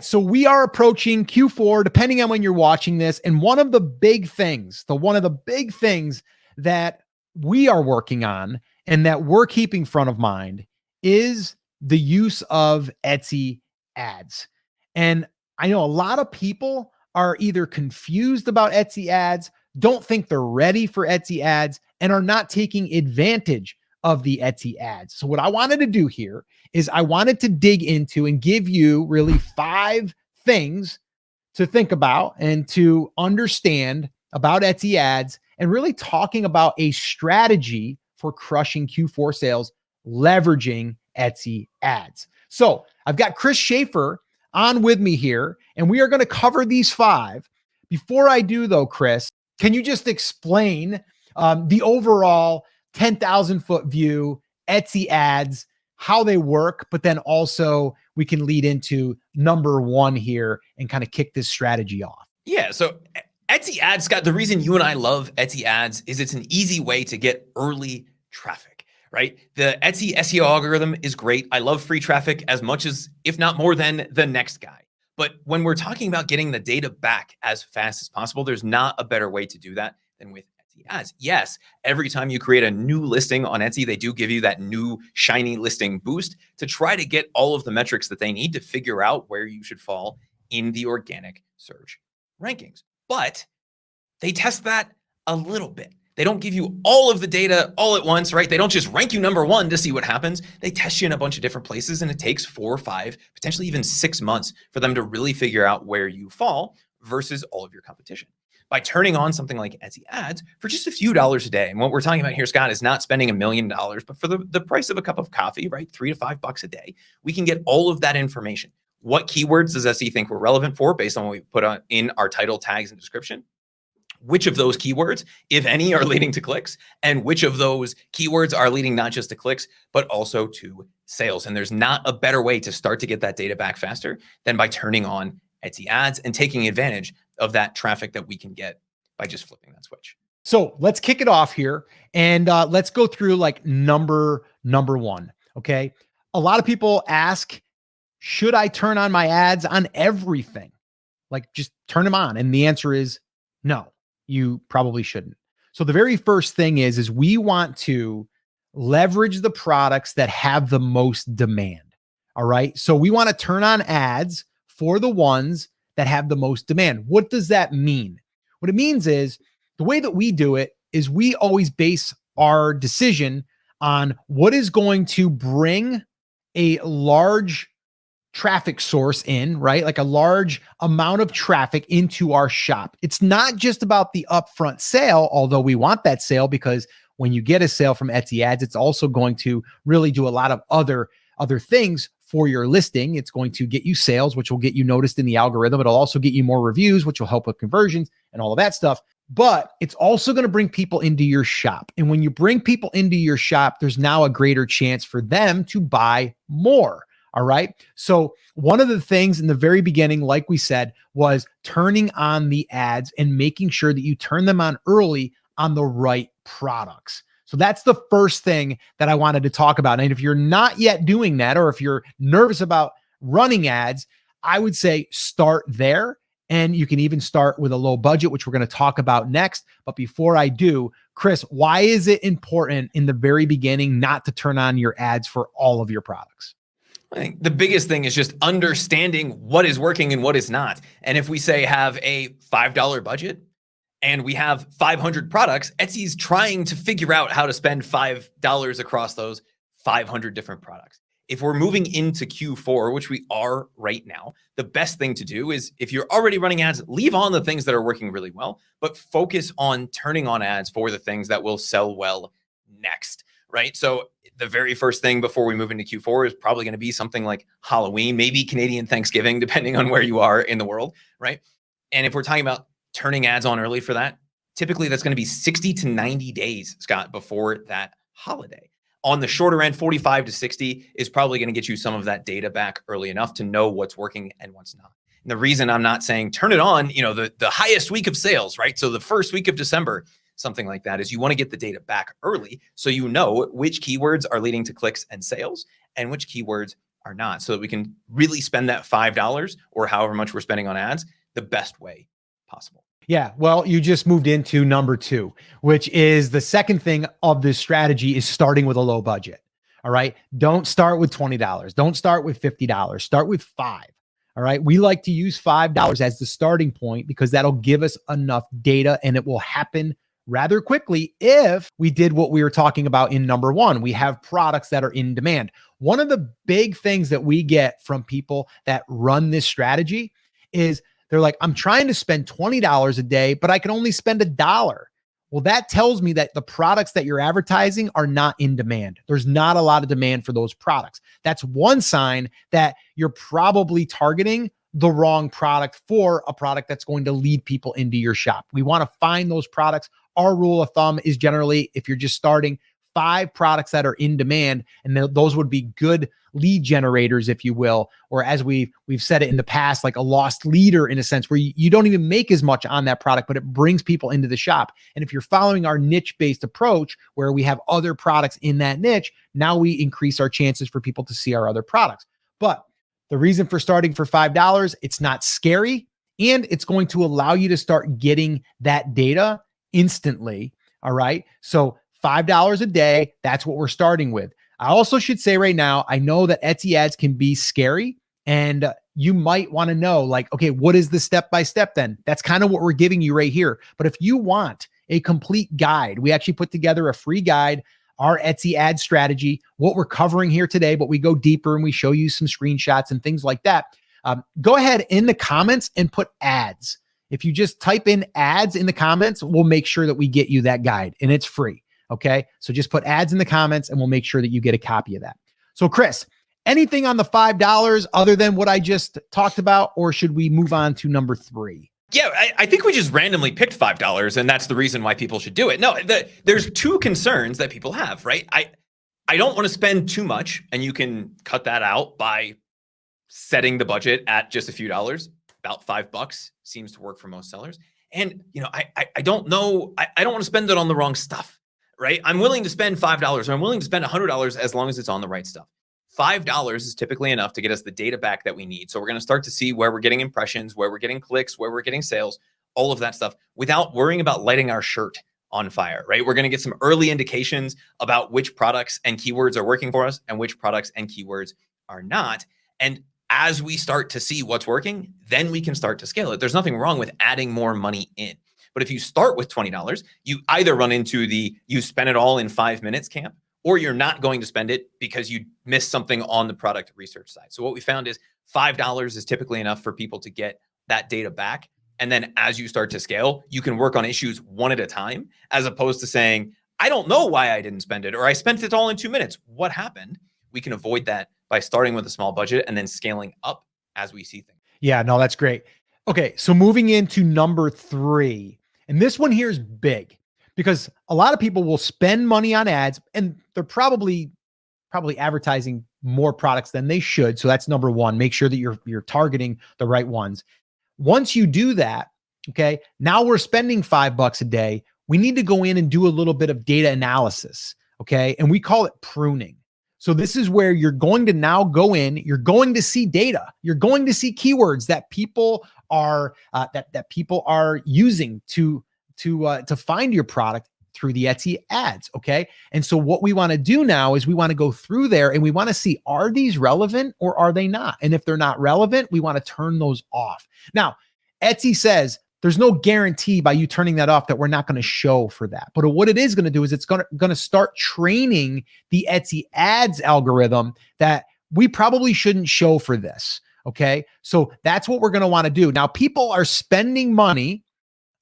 So we are approaching Q4, depending on when you're watching this. And one of the big things that we are working on and that we're keeping front of mind is the use of Etsy ads. And I know a lot of people are either confused about Etsy ads, don't think they're ready for Etsy ads, and are not taking advantage of the Etsy ads. So what I wanted to do here is I wanted to dig into and give you really 5 things to think about and to understand about Etsy ads, and really talking about a strategy for crushing Q4 sales leveraging Etsy ads. So I've got Chris Schaefer on with me here, and we are going to cover these 5. Before I do though, Chris, can you just explain the overall 10,000 foot view, Etsy ads, how they work, but then also we can lead into number 1 here and kind of kick this strategy off. Yeah. So Etsy ads, Scott, the reason you and I love Etsy ads is it's an easy way to get early traffic, right? The Etsy SEO algorithm is great. I love free traffic as much as, if not more than, the next guy. But when we're talking about getting the data back as fast as possible, there's not a better way to do that than with Etsy ads. Yes, every time you create a new listing on Etsy, they do give you that new shiny listing boost to try to get all of the metrics that they need to figure out where you should fall in the organic search rankings. But they test that a little bit. They don't give you all of the data all at once, right? They don't just rank you number 1 to see what happens. They test you in a bunch of different places, and it takes 4 or 5, potentially even 6 months for them to really figure out where you fall versus all of your competition. By turning on something like Etsy ads for just a few dollars a day, and what we're talking about here, Scott, is not spending $1 million, but for the price of a cup of coffee, right? $3 to $5 a day, we can get all of that information. What keywords does Etsy think we're relevant for based on what we put on in our title, tags, and description? Which of those keywords, if any, are leading to clicks, and which of those keywords are leading not just to clicks, but also to sales. And there's not a better way to start to get that data back faster than by turning on Etsy ads and taking advantage of that traffic that we can get by just flipping that switch. So let's kick it off here, and let's go through like number 1. Okay. A lot of people ask, should I turn on my ads on everything? Like just turn them on. And the answer is no, you probably shouldn't. So the very first thing is we want to leverage the products that have the most demand. All right. So we want to turn on ads for the ones that have the most demand. What does that mean? What it means is the way that we do it is we always base our decision on what is going to bring a large traffic source in, right? Like a large amount of traffic into our shop. It's not just about the upfront sale, although we want that sale, because when you get a sale from Etsy ads, it's also going to really do a lot of other things for your listing. It's going to get you sales, which will get you noticed in the algorithm. It'll also get you more reviews, which will help with conversions and all of that stuff. But it's also going to bring people into your shop. And when you bring people into your shop, there's now a greater chance for them to buy more. All right. So one of the things in the very beginning, like we said, was turning on the ads and making sure that you turn them on early on the right products. So that's the first thing that I wanted to talk about. And if you're not yet doing that, or if you're nervous about running ads, I would say start there. And you can even start with a low budget, which we're going to talk about next. But before I do, Chris, why is it important in the very beginning not to turn on your ads for all of your products? I think the biggest thing is just understanding what is working and what is not. And if we say have a $5 budget and we have 500 products, Etsy's trying to figure out how to spend $5 across those 500 different products. If we're moving into Q4, which we are right now, the best thing to do is, if you're already running ads, leave on the things that are working really well, but focus on turning on ads for the things that will sell well next, right? So the very first thing before we move into Q4 is probably going to be something like Halloween, maybe Canadian Thanksgiving, depending on where you are in the world, right? And if we're talking about turning ads on early for that, typically that's going to be 60 to 90 days, Scott, before that holiday. On the shorter end, 45 to 60 is probably going to get you some of that data back early enough to know what's working and what's not. And the reason I'm not saying turn it on, the highest week of sales, right? So the first week of December, something like that, is you want to get the data back early so you know which keywords are leading to clicks and sales and which keywords are not, so that we can really spend that $5 or however much we're spending on ads the best way possible. Yeah, well, you just moved into number 2, which is the second thing of this strategy is starting with a low budget. All right. Don't start with $20. Don't start with $50. Start with 5. All right. We like to use $5 as the starting point because that'll give us enough data and it will happen rather quickly if we did what we were talking about in number 1. We have products that are in demand. One of the big things that we get from people that run this strategy is they're like, I'm trying to spend $20 a day, but I can only spend $1. Well, that tells me that the products that you're advertising are not in demand. There's not a lot of demand for those products. That's one sign that you're probably targeting the wrong product for a product that's going to lead people into your shop. We want to find those products. Our rule of thumb is generally, if you're just starting, 5 products that are in demand, and those would be good lead generators, if you will, or as we've said it in the past, like a lost leader in a sense, where you don't even make as much on that product, but it brings people into the shop. And if you're following our niche-based approach, where we have other products in that niche, now we increase our chances for people to see our other products. But the reason for starting for $5, it's not scary, and it's going to allow you to start getting that data instantly. All right. So $5 a day, that's what we're starting with. I also should say right now, I know that Etsy ads can be scary, and you might want to know, like, okay, what is the step-by-step then? That's kind of what we're giving you right here. But if you want a complete guide, we actually put together a free guide, our Etsy ad strategy, what we're covering here today, but we go deeper and we show you some screenshots and things like that. Go ahead in the comments and put ads. If you just type in ads in the comments, we'll make sure that we get you that guide, and it's free. Okay. So just put ads in the comments and we'll make sure that you get a copy of that. So Chris, anything on the $5 other than what I just talked about, or should we move on to number 3? Yeah, I think we just randomly picked $5, and that's the reason why people should do it. No, there's 2 concerns that people have, right? I don't want to spend too much, and you can cut that out by setting the budget at just a few dollars. About $5 seems to work for most sellers. And I don't know, I don't want to spend it on the wrong stuff. Right? I'm willing to spend $5 or I'm willing to spend $100 as long as it's on the right stuff. $5 is typically enough to get us the data back that we need. So we're going to start to see where we're getting impressions, where we're getting clicks, where we're getting sales, all of that stuff without worrying about lighting our shirt on fire, right? We're going to get some early indications about which products and keywords are working for us and which products and keywords are not. And as we start to see what's working, then we can start to scale it. There's nothing wrong with adding more money in. But if you start with $20, you either run into the you spend it all in 5 minutes camp, or you're not going to spend it because you missed something on the product research side. So what we found is $5 is typically enough for people to get that data back. And then as you start to scale, you can work on issues one at a time, as opposed to saying, I don't know why I didn't spend it, or I spent it all in 2 minutes. What happened? We can avoid that by starting with a small budget and then scaling up as we see things. Yeah, no, that's great. Okay. So moving into number 3. And this one here is big because a lot of people will spend money on ads, and they're probably advertising more products than they should. So that's number 1. Make sure that you're targeting the right ones. Once you do that, okay, now we're spending $5 a day. We need to go in and do a little bit of data analysis. Okay. And we call it pruning. So this is where you're going to now go in, you're going to see data, you're going to see keywords that people are that people are using to find your product through the Etsy ads. Okay. And so what we want to do now is we want to go through there and we want to see, are these relevant or are they not? And if they're not relevant, we want to turn those off. Now, Etsy says there's no guarantee by you turning that off that we're not going to show for that. But what it is going to do is it's going to start training the Etsy ads algorithm that we probably shouldn't show for this. Okay. So that's what we're going to want to do. Now, people are spending money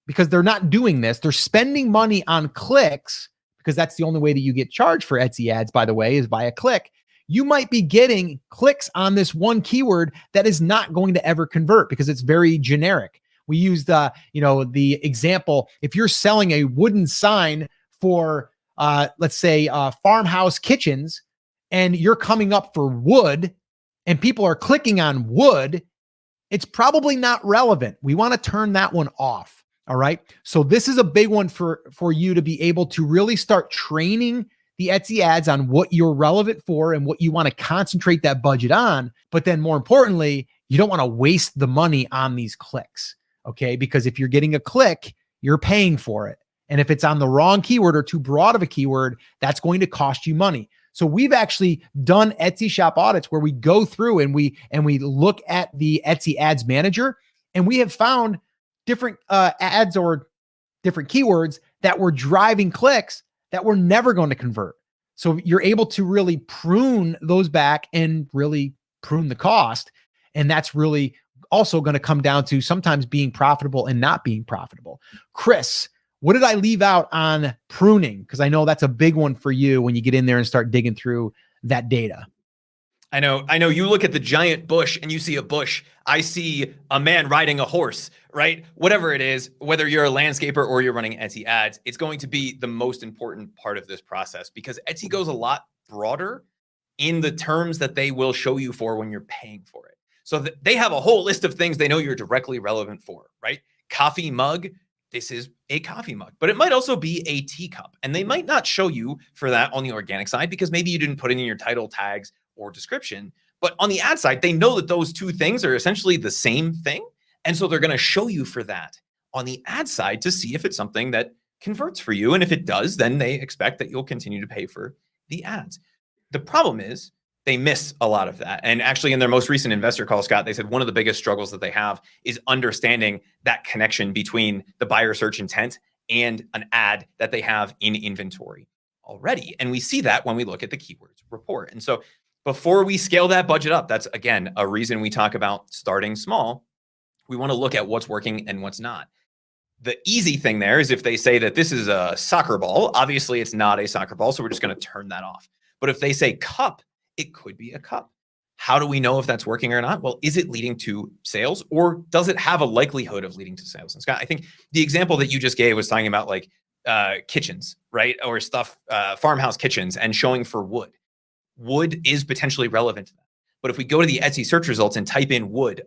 because they're not doing this. They're spending money on clicks because that's the only way that you get charged for Etsy ads, by the way, is by a click. You might be getting clicks on this one keyword that is not going to ever convert because it's very generic. We used, the example, if you're selling a wooden sign for, let's say, farmhouse kitchens, and you're coming up for wood and people are clicking on wood, it's probably not relevant. We want to turn that one off. All right. So this is a big one for you to be able to really start training the Etsy ads on what you're relevant for and what you want to concentrate that budget on. But then more importantly, you don't want to waste the money on these clicks. Okay. Because if you're getting a click, you're paying for it. And if it's on the wrong keyword or too broad of a keyword, that's going to cost you money. So we've actually done Etsy shop audits where we go through and we look at the Etsy ads manager, and we have found different ads or different keywords that were driving clicks that were never going to convert. So you're able to really prune those back and really prune the cost. And that's really also going to come down to sometimes being profitable and not being profitable. Chris, what did I leave out on pruning? Because I know that's a big one for you when you get in there and start digging through that data. I know you look at the giant bush and you see a bush. I see a man riding a horse, right? Whatever it is, whether you're a landscaper or you're running Etsy ads, it's going to be the most important part of this process, because Etsy goes a lot broader in the terms that they will show you for when you're paying for it. So they have a whole list of things they know you're directly relevant for, right? Coffee mug. This is a coffee mug, but it might also be a teacup. And they might not show you for that on the organic side because maybe you didn't put it in your title tags or description. But on the ad side, they know that those two things are essentially the same thing. And so they're going to show you for that on the ad side to see if it's something that converts for you. And if it does, then they expect that you'll continue to pay for the ads. The problem is they miss a lot of that. And actually in their most recent investor call, Scott, they said one of the biggest struggles that they have is understanding that connection between the buyer search intent and an ad that they have in inventory already. And we see that when we look at the keywords report. And so before we scale that budget up, that's again, a reason we talk about starting small. We want to look at what's working and what's not. The easy thing there is if they say that this is a soccer ball, obviously it's not a soccer ball. So we're just going to turn that off. But if they say cup, it could be a cup. How do we know if that's working or not? Well, is it leading to sales, or does it have a likelihood of leading to sales? And Scott, I think the example that you just gave was talking about like kitchens, right? Or stuff, farmhouse kitchens, and showing for wood. Wood is potentially relevant to that. But if we go to the Etsy search results and type in wood,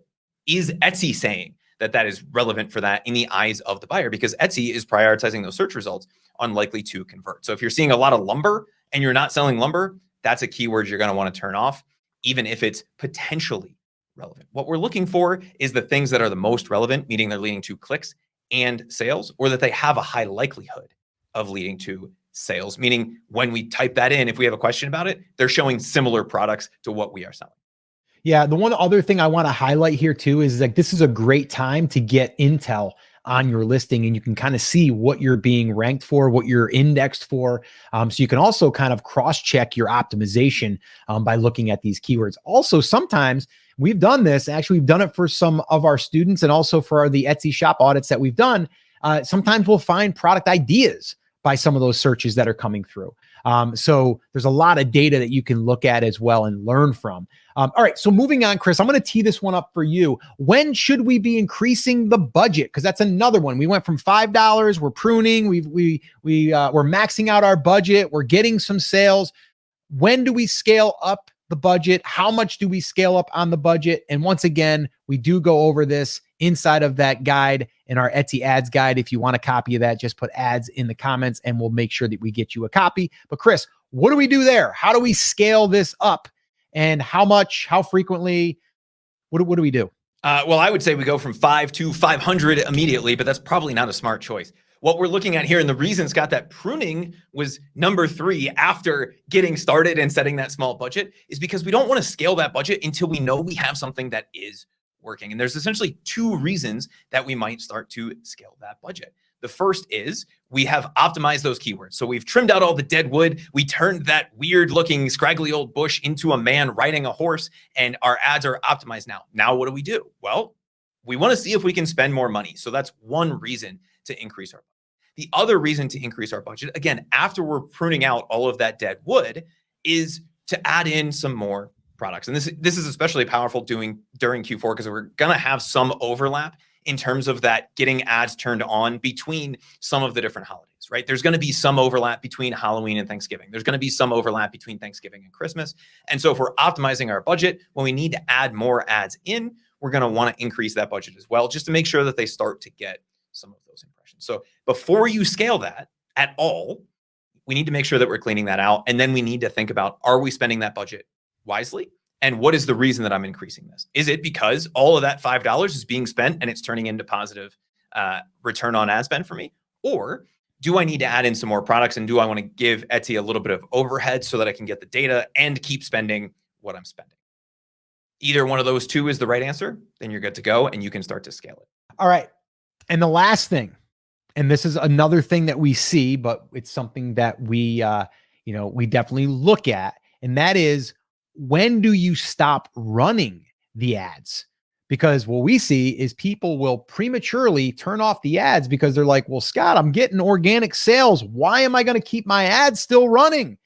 is Etsy saying that that is relevant for that in the eyes of the buyer? Because Etsy is prioritizing those search results on likely to convert. So if you're seeing a lot of lumber and you're not selling lumber, that's a keyword you're going to want to turn off, even if it's potentially relevant. What we're looking for is the things that are the most relevant, meaning they're leading to clicks and sales, or that they have a high likelihood of leading to sales, meaning when we type that in, if we have a question about it, they're showing similar products to what we are selling. Yeah. The one other thing I want to highlight here too is like, this is a great time to get intel on your listing, and you can kind of see what you're being ranked for, what you're indexed for. So you can also kind of cross-check your optimization by looking at these keywords. Also, sometimes we've done this, actually we've done it for some of our students and also for the Etsy shop audits that we've done. Sometimes we'll find product ideas by some of those searches that are coming through. So there's a lot of data that you can look at as well and learn from. All right, so moving on, Chris, I'm going to tee this one up for you. When should we be increasing the budget? Because that's another one. We went from $5. We're pruning. We're maxing out our budget. We're getting some sales. When do we scale up the budget? How much do we scale up on the budget? And once again, we do go over this inside of that guide in our Etsy ads guide. If you want a copy of that, just put ads in the comments and we'll make sure that we get you a copy. But Chris, what do we do there? How do we scale this up? And how much, how frequently, what do we do? Well, I would say we go from 5 to 500 immediately, but that's probably not a smart choice. What we're looking at here, and the reason, Scott, that pruning was number 3 after getting started and setting that small budget is because we don't want to scale that budget until we know we have something that is working. And there's essentially 2 reasons that we might start to scale that budget. The first is we have optimized those keywords. So we've trimmed out all the dead wood. We turned that weird looking scraggly old bush into a man riding a horse, and our ads are optimized now. Now, what do? Well, we want to see if we can spend more money. So that's one reason to increase our budget. The other reason to increase our budget, again, after we're pruning out all of that dead wood, is to add in some more products. And this is especially powerful during Q4 because we're going to have some overlap in terms of that getting ads turned on between some of the different holidays, right? There's going to be some overlap between Halloween and Thanksgiving. There's going to be some overlap between Thanksgiving and Christmas. And so if we're optimizing our budget, when we need to add more ads in, we're going to want to increase that budget as well, just to make sure that they start to get some of those impressions. So before you scale that at all, We need to make sure that we're cleaning that out. And then we need to think about, are we spending that budget wisely? And what is the reason that I'm increasing this? Is it because all of that $5 is being spent and it's turning into positive return on ad spend for me? Or do I need to add in some more products? And do I want to give Etsy a little bit of overhead so that I can get the data and keep spending what I'm spending? Either one of those two is the right answer, then you're good to go and you can start to scale it. All right. And the last thing, and this is another thing that we see, but it's something that we definitely look at, and that is, when do you stop running the ads? Because what we see is people will prematurely turn off the ads because they're like, well, Scott, I'm getting organic sales. Why am I going to keep my ads still running?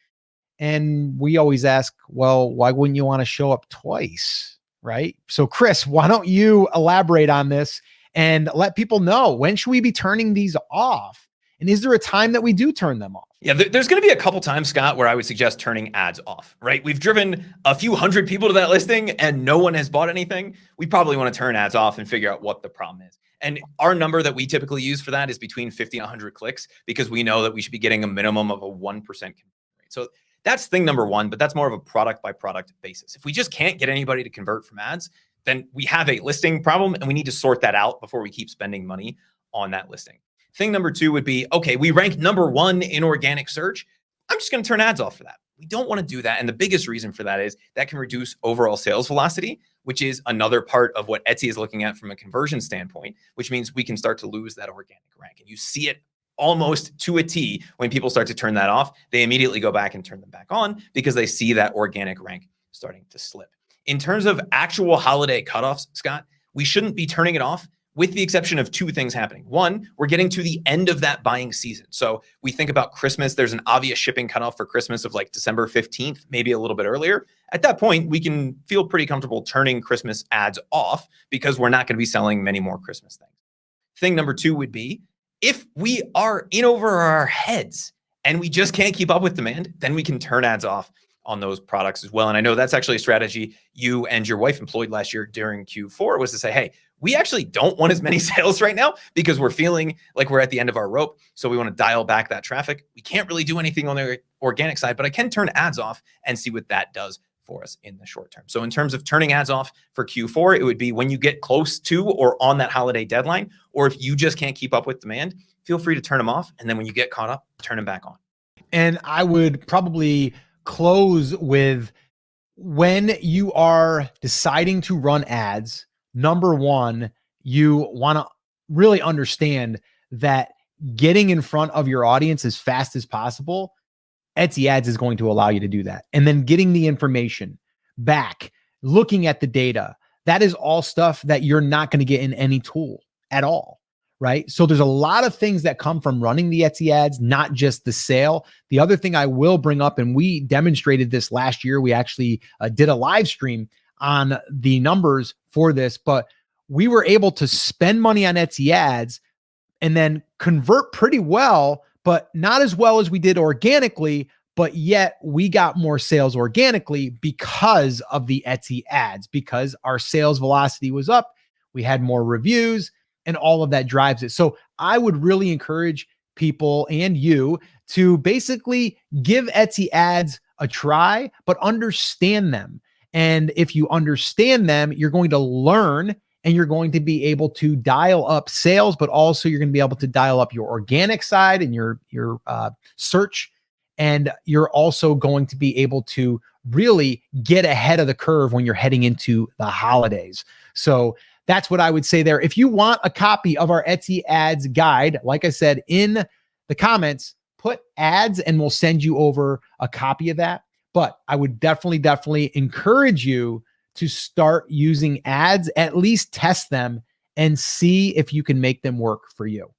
And we always ask, well, why wouldn't you want to show up twice? Right? So Chris, why don't you elaborate on this and let people know, when should we be turning these off? And is there a time that we do turn them off? Yeah, there's going to be a couple times, Scott, where I would suggest turning ads off, right? We've driven a few hundred people to that listing and no one has bought anything. We probably want to turn ads off and figure out what the problem is. And our number that we typically use for that is between 50 and 100 clicks, because we know that we should be getting a minimum of a 1% conversion rate. So that's thing number one, but that's more of a product by product basis. If we just can't get anybody to convert from ads, then we have a listing problem and we need to sort that out before we keep spending money on that listing. Thing number two would be, okay, we rank number one in organic search. I'm just going to turn ads off for that. We don't want to do that. And the biggest reason for that is that can reduce overall sales velocity, which is another part of what Etsy is looking at from a conversion standpoint, which means we can start to lose that organic rank. And you see it almost to a T when people start to turn that off. They immediately go back and turn them back on because they see that organic rank starting to slip. In terms of actual holiday cutoffs, Scott, we shouldn't be turning it off, with the exception of two things happening. One, we're getting to the end of that buying season. So we think about Christmas, there's an obvious shipping cutoff for Christmas of like December 15th, maybe a little bit earlier. At that point, we can feel pretty comfortable turning Christmas ads off because we're not going to be selling many more Christmas things. Thing number two would be, if we are in over our heads and we just can't keep up with demand, then we can turn ads off on those products as well. And I know that's actually a strategy you and your wife employed last year during Q4, was to say, hey, we actually don't want as many sales right now because we're feeling like we're at the end of our rope. So we want to dial back that traffic. We can't really do anything on the organic side, but I can turn ads off and see what that does for us in the short term. So in terms of turning ads off for Q4, it would be when you get close to or on that holiday deadline, or if you just can't keep up with demand, feel free to turn them off. And then when you get caught up, turn them back on. And I would probably close with, when you are deciding to run ads, number one, you want to really understand that getting in front of your audience as fast as possible, Etsy Ads is going to allow you to do that. And then getting the information back, looking at the data, that is all stuff that you're not going to get in any tool at all. Right? So there's a lot of things that come from running the Etsy ads, not just the sale. The other thing I will bring up, and we demonstrated this last year, we actually did a live stream on the numbers for this, but we were able to spend money on Etsy ads and then convert pretty well, but not as well as we did organically, but yet we got more sales organically because of the Etsy ads, because our sales velocity was up. We had more reviews, and all of that drives it. So I would really encourage people and you to basically give Etsy ads a try, but understand them. And if you understand them, you're going to learn and you're going to be able to dial up sales, but also you're going to be able to dial up your organic side and your search. And you're also going to be able to really get ahead of the curve when you're heading into the holidays. So that's what I would say there. If you want a copy of our Etsy ads guide, like I said, in the comments, put ads and we'll send you over a copy of that. But I would definitely encourage you to start using ads, at least test them and see if you can make them work for you.